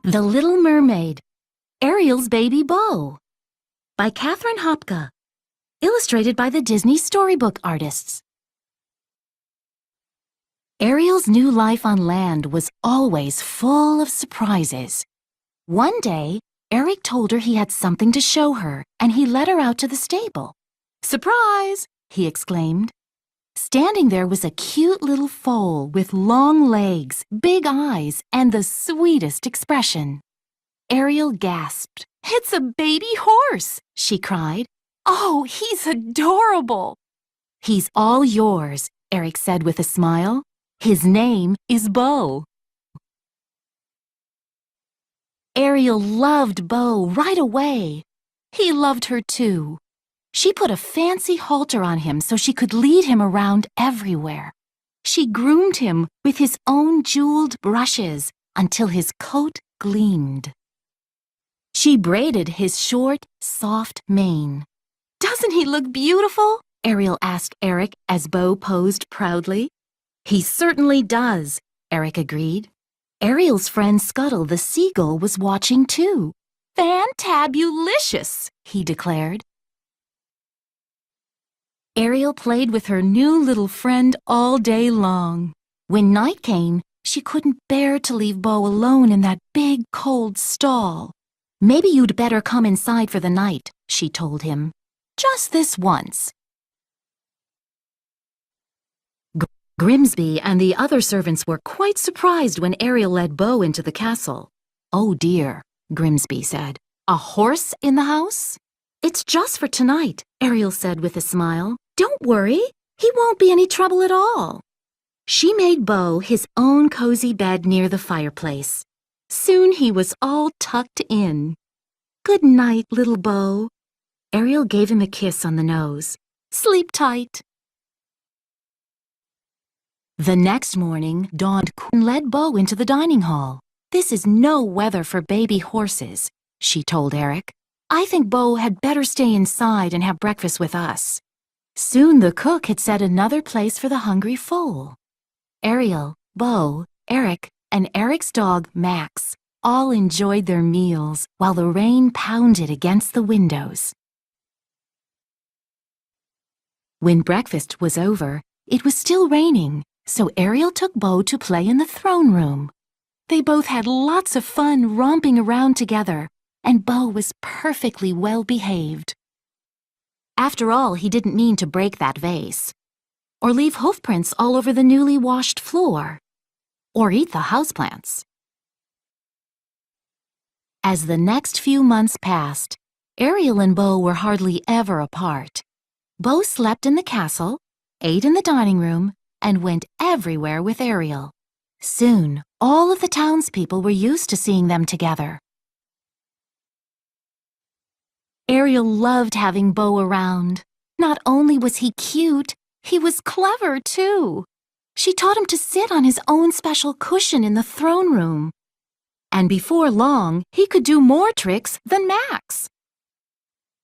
The Little Mermaid, Ariel's Baby Beau, by Katherine Hopka, illustrated by the Disney Storybook artists. Ariel's new life on land was always full of surprises. One day, Eric told her he had something to show her, and he led her out to the stable. "Surprise!" he exclaimed. Standing there was a cute little foal with long legs, big eyes, and the sweetest expression. Ariel gasped. "It's a baby horse!" she cried. "Oh, he's adorable!" "He's all yours," Eric said with a smile. "His name is Beau." Ariel loved Beau right away. He loved her too. She put a fancy halter on him so she could lead him around everywhere. She groomed him with his own jeweled brushes until his coat gleamed. She braided his short, soft mane. "Doesn't he look beautiful?" Ariel asked Eric as Beau posed proudly. "He certainly does," Eric agreed. Ariel's friend Scuttle the seagull was watching too. "Fantabulicious," he declared. Ariel played with her new little friend all day long. When night came, she couldn't bear to leave Beau alone in that big, cold stall. "Maybe you'd better come inside for the night," she told him. "Just this once." Grimsby and the other servants were quite surprised when Ariel led Beau into the castle. "Oh dear," Grimsby said. "A horse in the house?" "It's just for tonight," Ariel said with a smile. "Don't worry, he won't be any trouble at all." She made Beau his own cozy bed near the fireplace. Soon he was all tucked in. "Good night, little Beau." Ariel gave him a kiss on the nose. "Sleep tight." The next morning dawned and led Beau into the dining hall. "This is no weather for baby horses," she told Eric. "I think Beau had better stay inside and have breakfast with us." Soon the cook had set another place for the hungry foal. Ariel, Beau, Eric, and Eric's dog, Max, all enjoyed their meals while the rain pounded against the windows. When breakfast was over, it was still raining, so Ariel took Beau to play in the throne room. They both had lots of fun romping around together, and Beau was perfectly well behaved. After all, he didn't mean to break that vase, or leave hoofprints all over the newly washed floor, or eat the houseplants. As the next few months passed, Ariel and Beau were hardly ever apart. Beau slept in the castle, ate in the dining room, and went everywhere with Ariel. Soon, all of the townspeople were used to seeing them together. Ariel loved having Beau around. Not only was he cute, he was clever too. She taught him to sit on his own special cushion in the throne room. And before long, he could do more tricks than Max.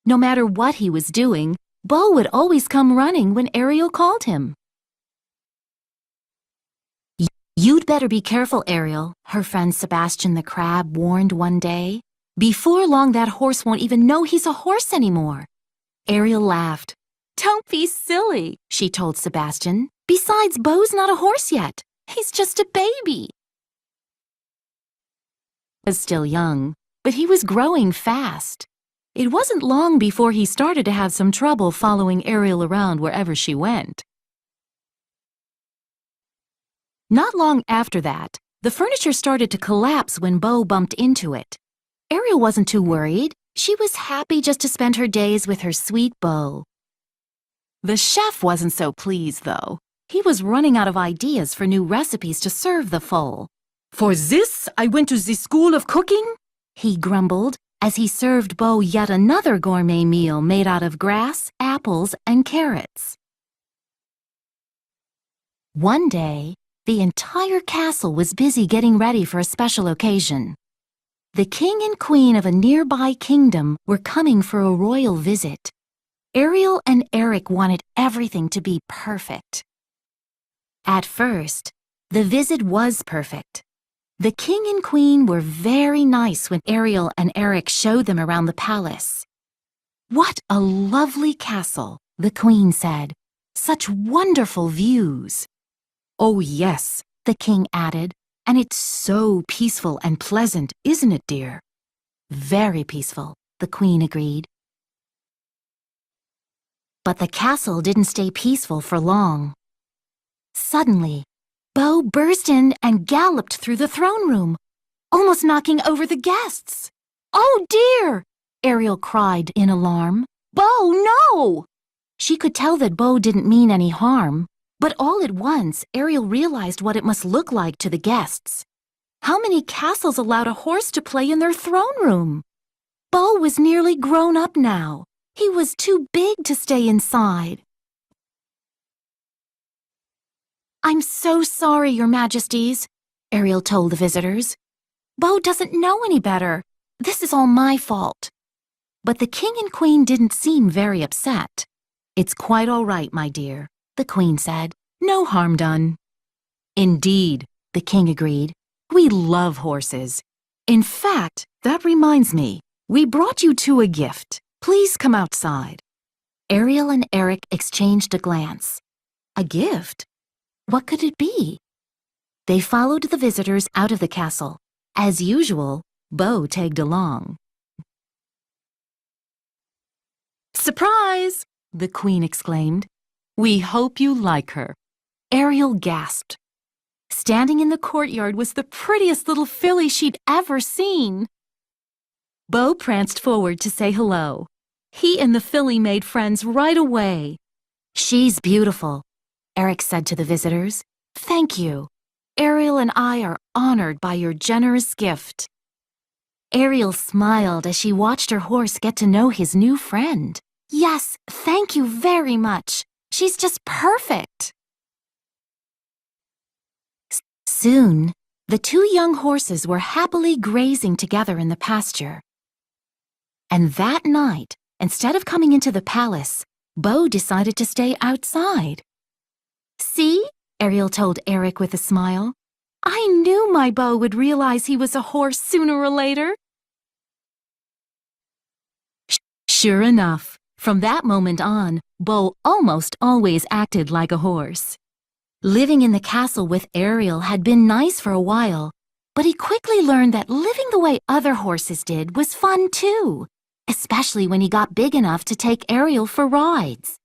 No matter what he was doing, Beau would always come running when Ariel called him. "You'd better be careful, Ariel," her friend Sebastian the crab warned one day. "Before long, that horse won't even know he's a horse anymore." Ariel laughed. "Don't be silly," she told Sebastian. "Besides, Beau's not a horse yet. He's just a baby." He was still young, but he was growing fast. It wasn't long before he started to have some trouble following Ariel around wherever she went. Not long after that, the furniture started to collapse when Beau bumped into it. Ariel wasn't too worried. She was happy just to spend her days with her sweet Beau. The chef wasn't so pleased, though. He was running out of ideas for new recipes to serve the foal. "For this, I went to the school of cooking," he grumbled as he served Beau yet another gourmet meal made out of grass, apples, and carrots. One day, the entire castle was busy getting ready for a special occasion. The king and queen of a nearby kingdom were coming for a royal visit. Ariel and Eric wanted everything to be perfect. At first, the visit was perfect. The king and queen were very nice when Ariel and Eric showed them around the palace. "What a lovely castle," the queen said. "Such wonderful views." "Oh, yes," the king added, "and it's so peaceful and pleasant, isn't it, dear?" "Very peaceful," the queen agreed. But the castle didn't stay peaceful for long. Suddenly, Beau burst in and galloped through the throne room, almost knocking over the guests. "Oh dear!" Ariel cried in alarm. "Beau, no!" She could tell that Beau didn't mean any harm, but all at once Ariel realized what it must look like to the guests. How many castles allowed a horse to play in their throne room? Beau was nearly grown up now. He was too big to stay inside. "I'm so sorry, Your Majesties," Ariel told the visitors. "Beau doesn't know any better. This is all my fault." But the king and queen didn't seem very upset. "It's quite all right, my dear," the queen said. "No harm done." "Indeed," the king agreed. "We love horses. In fact, that reminds me, we brought you two a gift. Please come outside." Ariel and Eric exchanged a glance. A gift? What could it be? They followed the visitors out of the castle. As usual, Beau tagged along. "Surprise!" the queen exclaimed. "We hope you like her." Ariel gasped. Standing in the courtyard was the prettiest little filly she'd ever seen. Beau pranced forward to say hello. He and the filly made friends right away. "She's beautiful," Eric said to the visitors. "Thank you. Ariel and I are honored by your generous gift." Ariel smiled as she watched her horse get to know his new friend. "Yes, thank you very much. She's just perfect." Soon, the two young horses were happily grazing together in the pasture. And that night, instead of coming into the palace, Beau decided to stay outside. "See?" Ariel told Eric with a smile. "I knew my Beau would realize he was a horse sooner or later." Sure enough, from that moment on, Beau almost always acted like a horse. Living in the castle with Ariel had been nice for a while, but he quickly learned that living the way other horses did was fun too, especially when he got big enough to take Ariel for rides.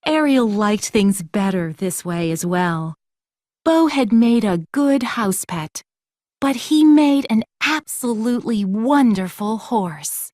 Ariel liked things better this way as well. Beau had made a good house pet, but he made an absolutely wonderful horse.